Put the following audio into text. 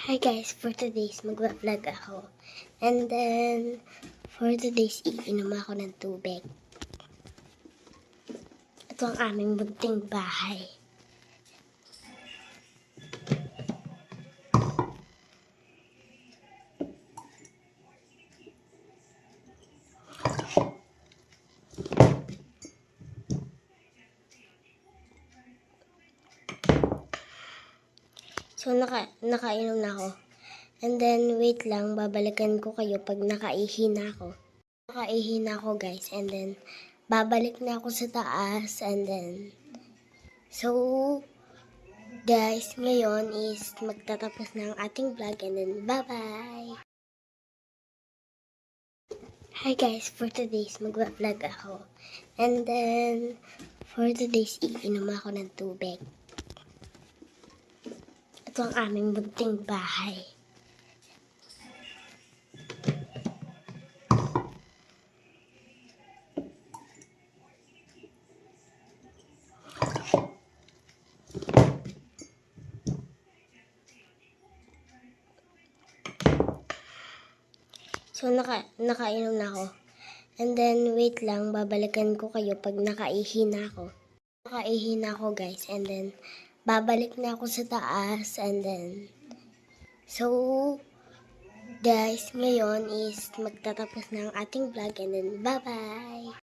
Hi guys, for today's mag-vlog ako. And then, for today's iinom ako ng tubig. Ito ang aming munting bahay. So, nakainom na ako. And then, wait lang, babalikan ko kayo pag nakaihi na ako. Nakaihi na ako guys. And then, babalik na ako sa taas. And then, so, guys, ngayon is magtatapos na ang ating vlog. And then, bye-bye! Hi guys, for today's mag-vlog ako. And then, for today's iinom ako ng tubig. Ito ang aming munting bahay. So, nakainom na ako. And then, wait lang, babalikan ko kayo pag nakaihi na ako. Nakaihi na ako guys. And then, babalik na ako sa taas. And then, so, guys, ngayon is magtatapos na ang ating vlog. And then, bye-bye!